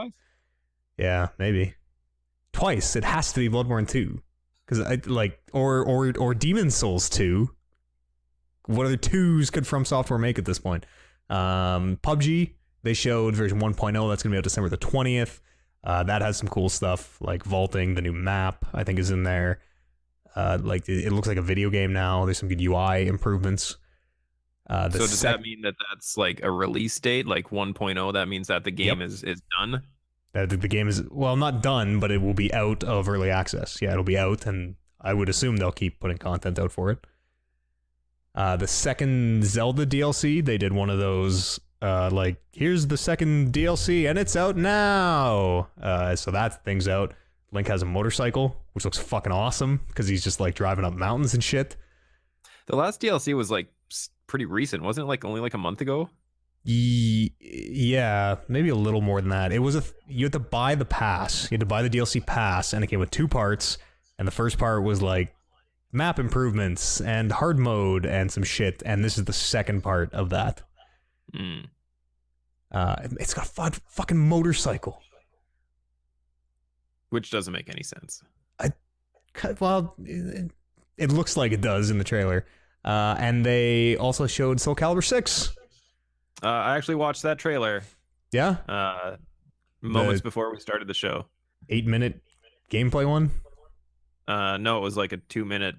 Yeah, maybe twice. It has to be Bloodborne 2, because I like or Demon Souls 2. What other twos could From Software make at this point? PUBG, they showed version 1.0. That's gonna be out December the 20th. That has some cool stuff like vaulting. The new map I think is in there. Like it looks like a video game now. There's some good UI improvements. So does that mean that that's like a release date, like 1.0? That means that the game is done? The game is, well, not done, but it will be out of early access. Yeah, it'll be out, and I would assume they'll keep putting content out for it. The second Zelda DLC, they did one of those, like, here's the second DLC and it's out now. So that thing's out. Link has a motorcycle, which looks fucking awesome because he's just like driving up mountains and shit. The last DLC was like pretty recent, wasn't it? Like only like a month ago. Yeah, maybe a little more than that. It was you had to buy the pass. You had to buy the DLC pass, and it came with 2 parts. And the first part was like map improvements and hard mode and some shit. And this is the second part of that. It's got a fucking motorcycle, which doesn't make any sense. Well, it looks like it does in the trailer. And they also showed Soul Calibur 6. I actually watched that trailer. Yeah? Moments before we started the show. 8-minute gameplay one? No, it was like a 2-minute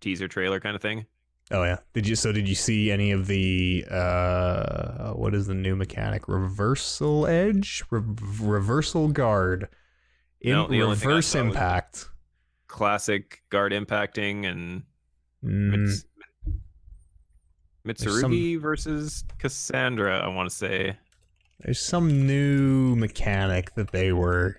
teaser trailer kind of thing. Oh yeah. Did you see any of the what is the new mechanic? Reversal edge? Reversal guard. No, the only reverse thing I saw was impact. Classic guard impacting and Mitsurugi versus Cassandra, I want to say. There's some new mechanic that they were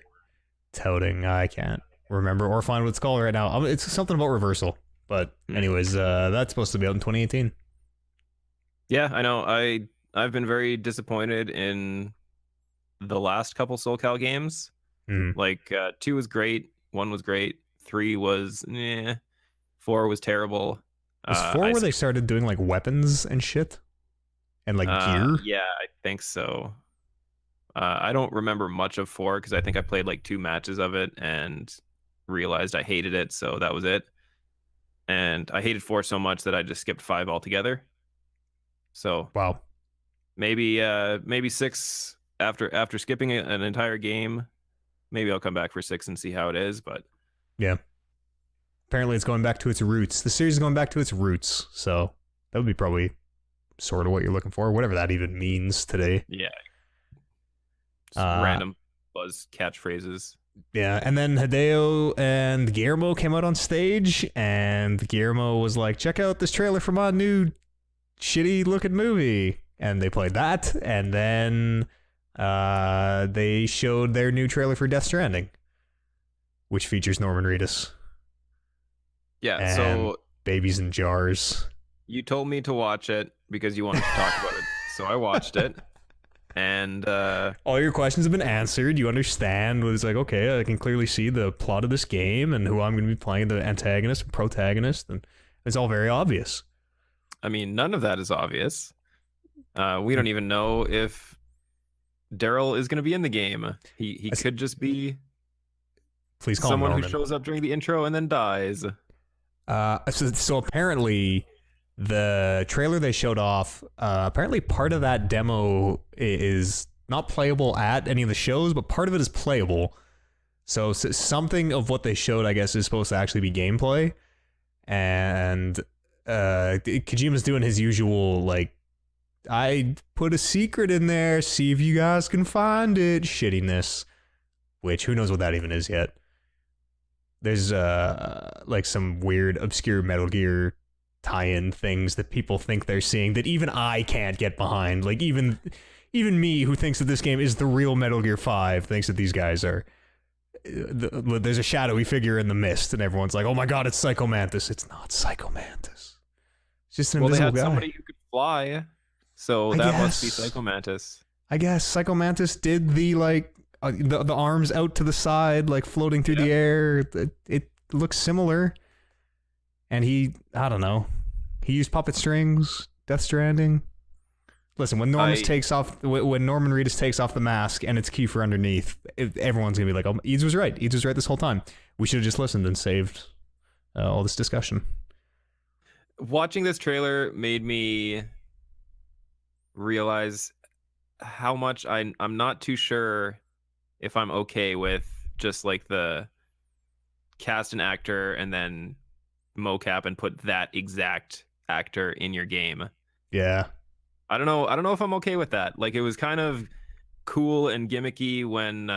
touting. I can't remember or find what it's called right now. It's something about reversal. But anyways, that's supposed to be out in 2018. Yeah, I know. I've been very disappointed in the last couple Soul Cal games. Like 2 was great, 1 was great, 3 was 4 was terrible. Was 4 where they started doing like weapons and shit? And like gear? Yeah, I think so. I don't remember much of 4 because I think I played like 2 matches of it and realized I hated it, so that was it. And I hated 4 so much that I just skipped 5 altogether. So wow, maybe 6 after skipping an entire game. Maybe I'll come back for 6 and see how it is. But yeah, apparently it's going back to its roots. The series is going back to its roots, so that would be probably sort of what you're looking for, whatever that even means today. Yeah, just random buzz catchphrases. Yeah, and then Hideo and Guillermo came out on stage, and Guillermo was like, check out this trailer for my new shitty-looking movie. And they played that, and then they showed their new trailer for Death Stranding, which features Norman Reedus. Yeah, and so babies in jars. You told me to watch it because you wanted to talk about it, so I watched it. And all your questions have been answered. You understand. It's like, okay, I can clearly see the plot of this game and who I'm going to be playing, the antagonist and protagonist, and it's all very obvious. I mean, none of that is obvious. We don't even know if Daryl is going to be in the game. He could just be someone who shows up during the intro and then dies. So apparently the trailer they showed off, apparently part of that demo is not playable at any of the shows, but part of it is playable. So something of what they showed, I guess, is supposed to actually be gameplay. And Kojima's doing his usual, like, I put a secret in there, see if you guys can find it shittiness. Which, who knows what that even is yet. There's like some weird, obscure Metal Gear tie-in things that people think they're seeing that even I can't get behind. Like, even me, who thinks that this game is the real Metal Gear 5, thinks that these guys are... There's a shadowy figure in the mist, and everyone's like, oh my god, it's Psycho Mantis. It's not Psycho Mantis. It's just an invisible guy. They had somebody who could fly, so that must be Psycho Mantis. I guess Psycho Mantis did the, like, the arms out to the side, like, floating through the air. It looks similar. And I don't know. He used puppet strings, Death Stranding. Listen, when Norman Reedus takes off the mask and it's Kiefer underneath, everyone's gonna be like, "Oh, Eads was right. Eads was right this whole time. We should have just listened and saved all this discussion." Watching this trailer made me realize how much I'm not too sure if I'm okay with just like the cast an actor and then mocap and put that exact actor in your game. Yeah. I don't know if I'm okay with that. Like, it was kind of cool and gimmicky when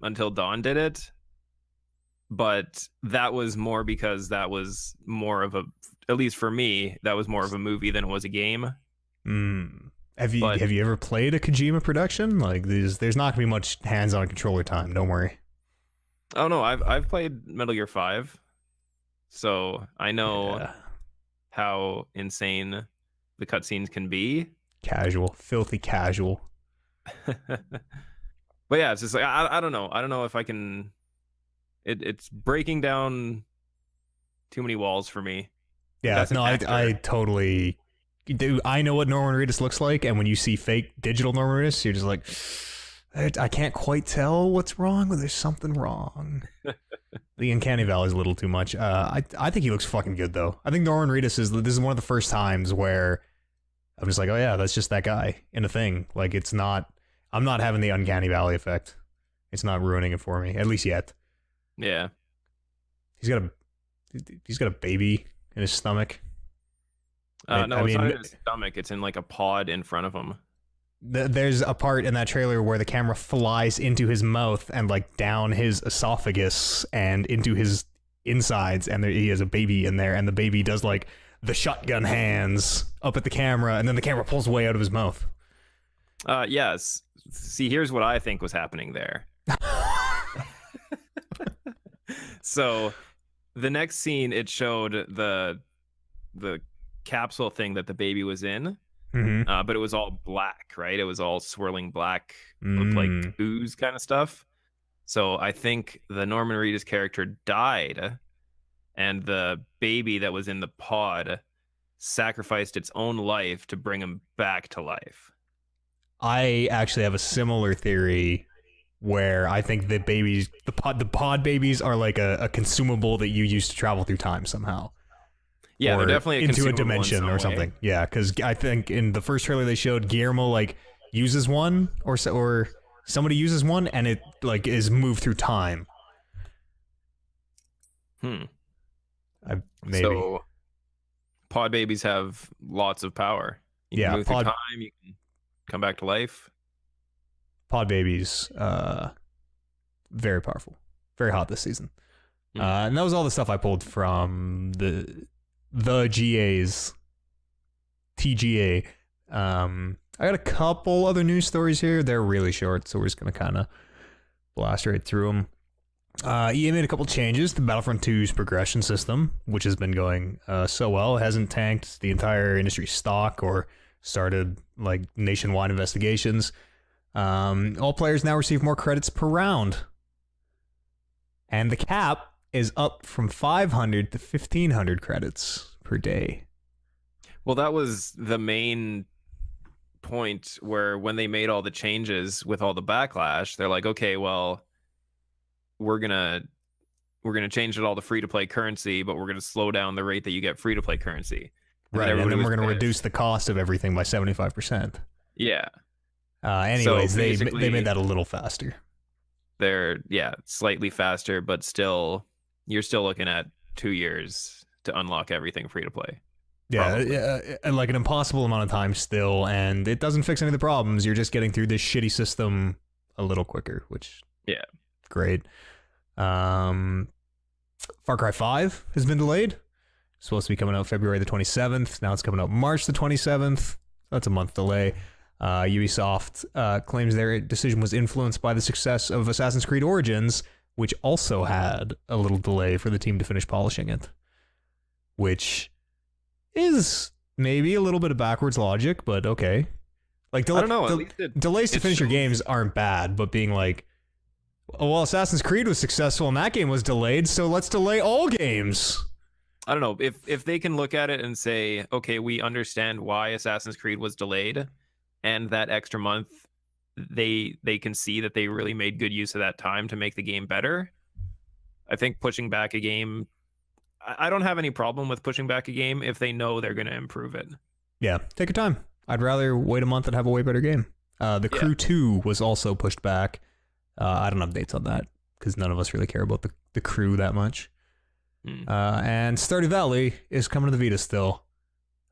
Until Dawn did it, but that was more because that was more of at least for me, that was more of a movie than it was a game. Mm. But Have you ever played a Kojima production? Like there's not gonna be much hands-on controller time. Don't worry. oh no, I've played Metal Gear 5, so I know Yeah. how insane the cutscenes can be. Casual, filthy casual. But yeah, it's just like I don't know. I don't know if I can. It's breaking down too many walls for me. Yeah, That's an no, I actor. totally do. I know what Norman Reedus looks like, and when you see fake digital Norman Reedus, you're just like, I can't quite tell what's wrong, but there's something wrong. The uncanny valley is a little too much. I think he looks fucking good though. I think Norman Reedus this is one of the first times where I'm just like, oh yeah, that's just that guy in a thing. Like it's not. I'm not having the uncanny valley effect. It's not ruining it for me, at least yet. Yeah. He's got a baby in his stomach. No, it's not in his stomach. It's in like a pod in front of him. There's a part in that trailer where the camera flies into his mouth and like down his esophagus and into his insides, and he has a baby in there, and the baby does like the shotgun hands up at the camera, and then the camera pulls away out of his mouth. Yes. See, here's what I think was happening there. So the next scene, it showed the capsule thing that the baby was in, but it was all black, right? It was all swirling black, looked like ooze kind of stuff. So I think the Norman Reedus character died, and the baby that was in the pod sacrificed its own life to bring him back to life. I actually have a similar theory where I think the pod babies are like a consumable that you use to travel through time somehow. Yeah, they're definitely into a dimension or something. Way. Yeah, because I think in the first trailer they showed Guillermo like uses one or somebody uses one and it like is moved through time. Maybe. So pod babies have lots of power. You can move through time. You can come back to life. Pod babies, very powerful, very hot this season. And that was all the stuff I pulled from the GA's TGA. I got a couple other news stories here. They're really short, so we're just gonna kind of blast right through them. EA made a couple changes to Battlefront 2's progression system, which has been going so well. It hasn't tanked the entire industry stock or started like nationwide investigations. All players now receive more credits per round, and the cap is up from 500 to 1,500 credits per day. Well, that was the main point where when they made all the changes with all the backlash, they're like, okay, well, we're gonna change it all to free-to-play currency, but we're gonna slow down the rate that you get free-to-play currency. Right, and then we're gonna reduce the cost of everything by 75%. Yeah. Anyways, so they made that a little faster. They're slightly faster, but still, you're still looking at 2 years to unlock everything free to play. Yeah, like an impossible amount of time still, and it doesn't fix any of the problems. You're just getting through this shitty system a little quicker, which great. Far Cry 5 has been delayed. It's supposed to be coming out February the 27th. Now it's coming out March the 27th. That's a month delay. Ubisoft claims their decision was influenced by the success of Assassin's Creed Origins, which also had a little delay for the team to finish polishing it, which is maybe a little bit of backwards logic, but okay. Like, I don't know. Delays to finish your games aren't bad, but being like, oh, well, Assassin's Creed was successful and that game was delayed, so let's delay all games. I don't know. If they can look at it and say, okay, we understand why Assassin's Creed was delayed, and that extra month, they can see that they really made good use of that time to make the game better. I think pushing back a game, I don't have any problem with pushing back a game if they know they're going to improve it. Yeah, take your time. I'd rather wait a month and have a way better game. The Crew 2 was also pushed back. I don't have dates on that because none of us really care about the Crew that much. And Stardew Valley is coming to the Vita still.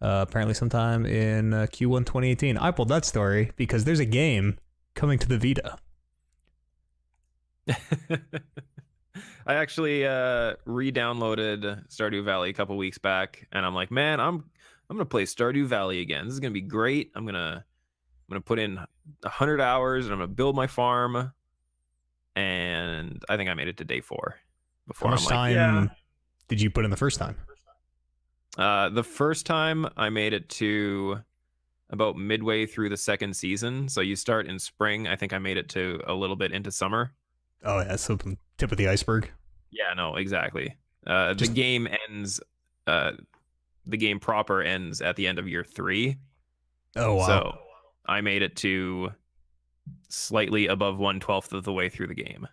Apparently sometime in Q1 2018. I pulled that story because there's a game coming to the Vita. I actually re-downloaded Stardew Valley a couple weeks back, and I'm like, man, I'm gonna play Stardew Valley again. This is gonna be great. I'm gonna put in 100 hours, and I'm gonna build my farm. And I think I made it to day 4 How before much I'm like, time did you put in the first time? the first time I made it to about midway through the second season. So you start in spring. I think I made it to a little bit into summer. Oh, yeah, so the tip of the iceberg. Yeah, no, exactly. The Just- game ends. The game proper ends at the end of year 3. Oh, wow. So I made it to slightly above 1/12 of the way through the game.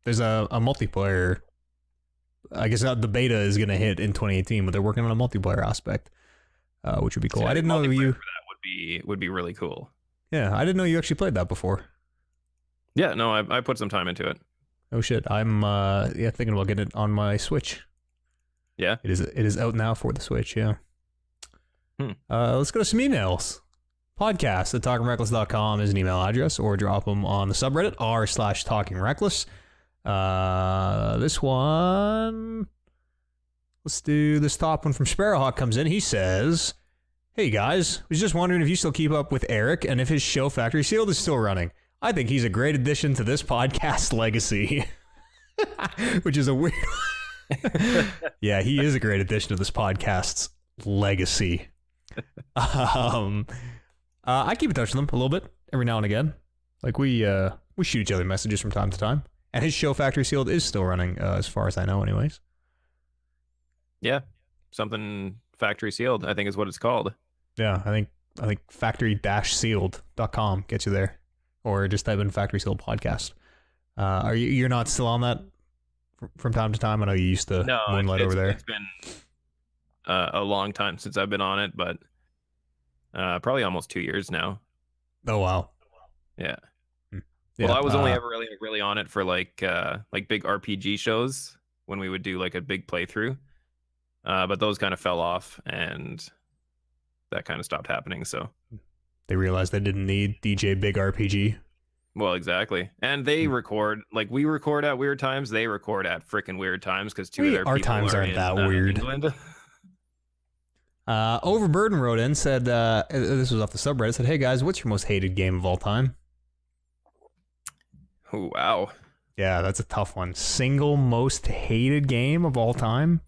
There's a multiplayer. I guess the beta is going to hit in 2018, but they're working on a multiplayer aspect, which would be cool. So I didn't know multiplayer you. for that would be really cool. Yeah, I didn't know you actually played that before. Yeah, no, I put some time into it. Oh shit, I'm thinking about getting it on my Switch. Yeah, it is out now for the Switch. Yeah. Let's go to some emails. Podcast at talkingreckless.com is an email address, or drop them on the subreddit r/talkingreckless. This one, let's do this top one from Sparrowhawk comes in. He says, "Hey guys, was just wondering if you still keep up with Eric and if his show Factory Sealed is still running. I think he's a great addition to this podcast legacy." Which is a weird. Yeah, he is a great addition to this podcast's legacy. I keep in touch with him a little bit every now and again. Like we shoot each other messages from time to time. And his show Factory Sealed is still running, as far as I know, anyways. Yeah, something Factory Sealed, I think is what it's called. Yeah, I think factory-sealed.com gets you there, or just type in Factory Sealed podcast. You're not still on that from time to time? I know you used to moonlight over there. It's been a long time since I've been on it, but probably almost 2 years now. Oh wow. Yeah. Yeah, well, I was only ever really on it for like big RPG shows when we would do like a big playthrough, but those kind of fell off and that kind of stopped happening. So they realized they didn't need DJ Big RPG. Well, exactly, and they record like we record at weird times. They record at freaking weird times because our times aren't that weird. England. Overburden wrote in, said this was off the subreddit. Said, "Hey guys, what's your most hated game of all time?" Oh, wow. Yeah, that's a tough one. Single most hated game of all time?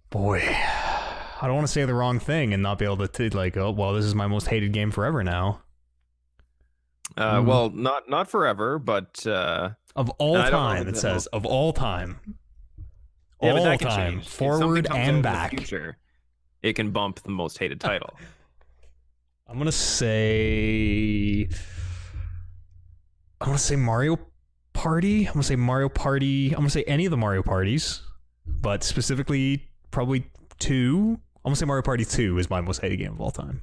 Boy, I don't want to say the wrong thing and not be able to like, oh, well, this is my most hated game forever now. Well, not forever, but of all time, it says of all time. Yeah, all but that can time, change. forward and back. Future, it can bump the most hated title. I'm gonna say Mario Party. I'm gonna say Mario Party. I'm gonna say any of the Mario Parties, but specifically probably 2. I'm gonna say Mario Party 2 is my most hated game of all time.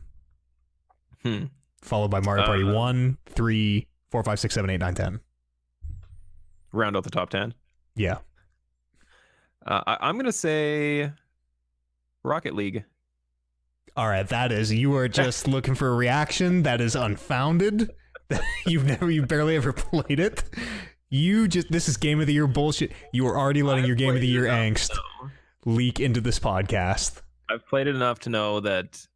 Followed by Mario Party 1, 3, 4, 5, 6, 7, 8, 9, 10. Round out the top 10. Yeah. I'm gonna say Rocket League. All right, you are just looking for a reaction that is unfounded. You barely ever played it. This is Game of the Year bullshit. You are already letting your Game of the Year angst leak into this podcast. I've played it enough to know that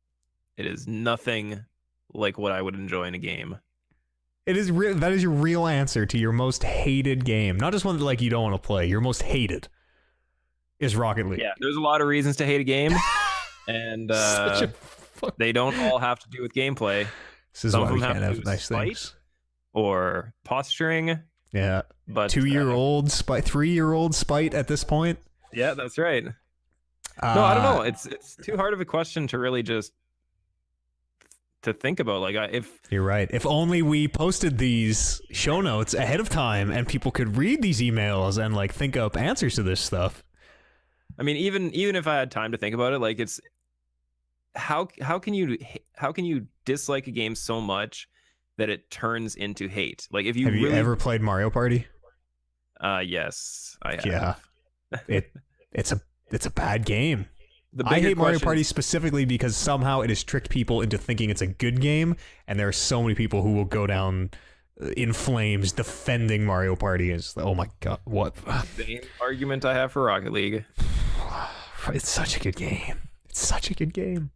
it is nothing like what I would enjoy in a game. It is that is your real answer to your most hated game. Not just one that like you don't want to play. Your most hated is Rocket League. Yeah, there's a lot of reasons to hate a game, and they don't all have to do with gameplay. This is why we can't have nice things. Or posturing. Yeah. But 2-year-old spite, 3-year-old spite at this point. Yeah, that's right. No, I don't know. It's too hard of a question to really just to think about. Like, if you're right. If only we posted these show notes ahead of time and people could read these emails and like think up answers to this stuff. I mean, even if I had time to think about it, like it's how can you dislike a game so much that it turns into hate? Like, if you have you ever played Mario Party? Yes, I have. Yeah, it's a bad game. I hate Mario Party specifically because somehow it has tricked people into thinking it's a good game, and there are so many people who will go down in flames defending Mario Party. Is oh my god, what? Same argument I have for Rocket League. It's such a good game. It's such a good game.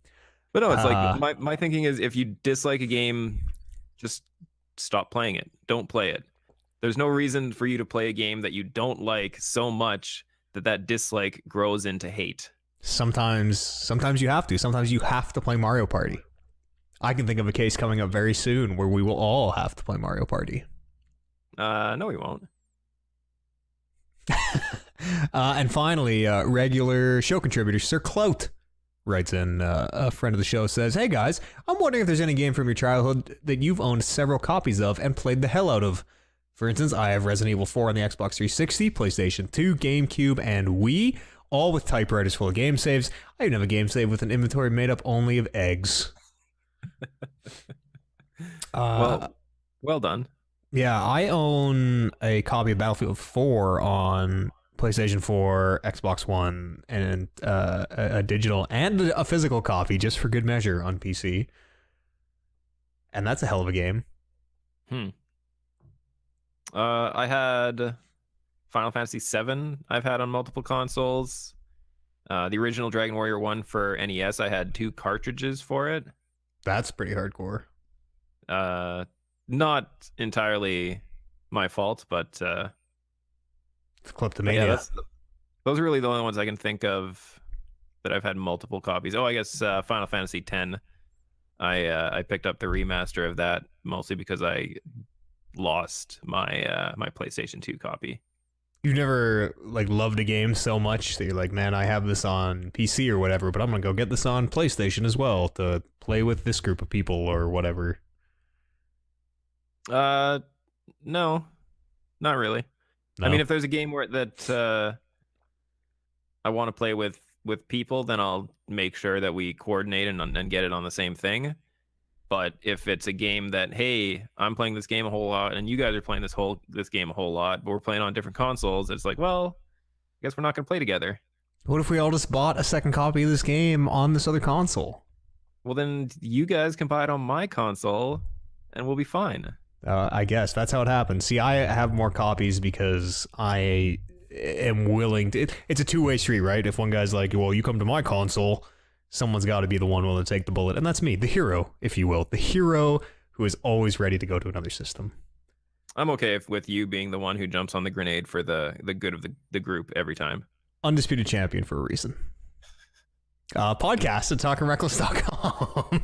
But no, it's like my thinking is if you dislike a game, just stop playing it. Don't play it. There's no reason for you to play a game that you don't like so much that dislike grows into hate. Sometimes you have to. Sometimes you have to play Mario Party. I can think of a case coming up very soon where we will all have to play Mario Party. No, we won't. And finally, regular show contributor Sir Clout writes in, a friend of the show says, "Hey guys, I'm wondering if there's any game from your childhood that you've owned several copies of and played the hell out of. For instance, I have Resident Evil 4 on the Xbox 360, PlayStation 2, GameCube, and Wii, all with typewriters full of game saves. I even have a game save with an inventory made up only of eggs." Well done. Yeah, I own a copy of Battlefield 4 on PlayStation 4, Xbox One, and a digital and a physical copy just for good measure on PC. And that's a hell of a game. I had Final Fantasy VII I've had on multiple consoles. The original Dragon Warrior 1 for NES, I had 2 cartridges for it. That's pretty hardcore. Not entirely my fault, but it's kleptomania. Yeah, those are really the only ones I can think of that I've had multiple copies. Oh, I guess Final Fantasy X. I picked up the remaster of that mostly because I lost my my PlayStation 2 copy. You've never like loved a game so much that you're like, man, I have this on PC or whatever, but I'm gonna go get this on PlayStation as well to play with this group of people or whatever. No, not really. No? I mean, if there's a game where that I want to play with people, then I'll make sure that we coordinate and get it on the same thing. But if it's a game that, hey, I'm playing this game a whole lot and you guys are playing this game a whole lot, but we're playing on different consoles, it's like, well, I guess we're not going to play together. What if we all just bought a second copy of this game on this other console? Well, then you guys can buy it on my console and we'll be fine. I guess that's how it happens. See, I have more copies because I am willing to. It's a two-way street, right? If one guy's like, well, you come to my console, someone's got to be the one willing to take the bullet. And that's me, the hero, if you will. The hero who is always ready to go to another system. I'm okay with you being the one who jumps on the grenade for the good of the group every time. Undisputed champion for a reason. Podcast at talkingreckless.com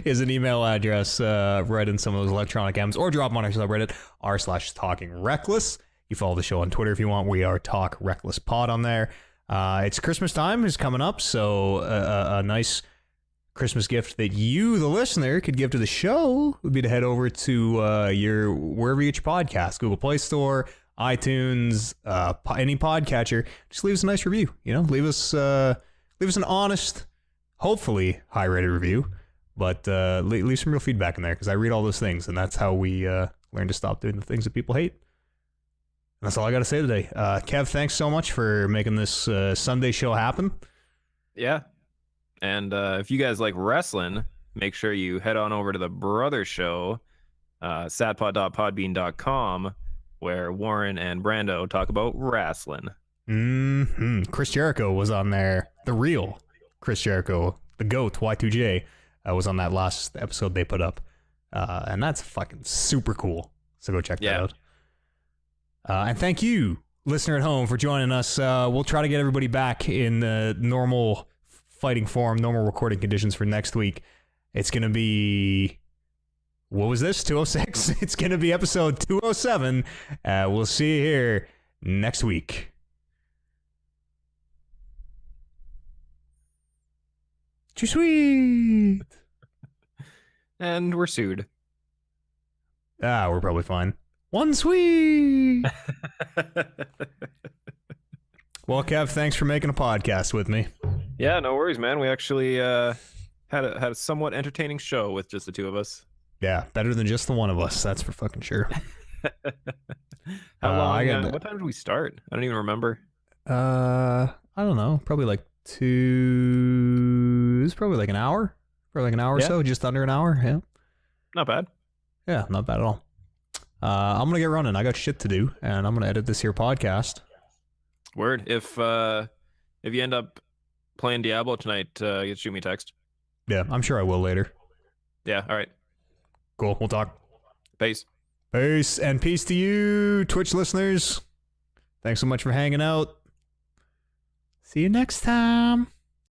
is an email address. Write in some of those electronic M's or drop them on our subreddit r/talkingreckless. You follow the show on Twitter if you want. We are Talk Reckless Pod on there. It's Christmas time is coming up, so a nice Christmas gift that you, the listener, could give to the show would be to head over to your wherever you get your podcast, Google Play Store, iTunes, any podcatcher. Just leave us a nice review. You know, leave us an honest, hopefully high-rated review, but leave some real feedback in there because I read all those things, and that's how we learn to stop doing the things that people hate. And that's all I got to say today. Kev, thanks so much for making this Sunday show happen. Yeah. And if you guys like wrestling, make sure you head on over to the brother show, sadpod.podbean.com, where Warren and Brando talk about wrestling. Chris Jericho was on there. The real Chris Jericho, the GOAT, Y2J, was on that last episode they put up. And that's fucking super cool. So go check that out. And thank you, listener at home, for joining us. We'll try to get everybody back in normal fighting form, normal recording conditions for next week. It's going to be... What was this? 206? It's going to be episode 207. We'll see you here next week. Too sweet. And we're sued. We're probably fine. One sweet. Well, Kev, thanks for making a podcast with me. Yeah, no worries, man. We actually had a somewhat entertaining show with just the two of us. Yeah, better than just the one of us. That's for fucking sure. How long? What time did we start? I don't even remember. I don't know. Probably like it's probably like an hour. Probably like an hour or so. Just under an hour. Yeah. Not bad. Yeah, not bad at all. I'm gonna get running. I got shit to do, and I'm gonna edit this here podcast. Word. If you end up playing Diablo tonight, you shoot me a text. Yeah, I'm sure I will later. Yeah. All right. Cool. We'll talk. Peace. Peace, and peace to you, Twitch listeners. Thanks so much for hanging out. See you next time.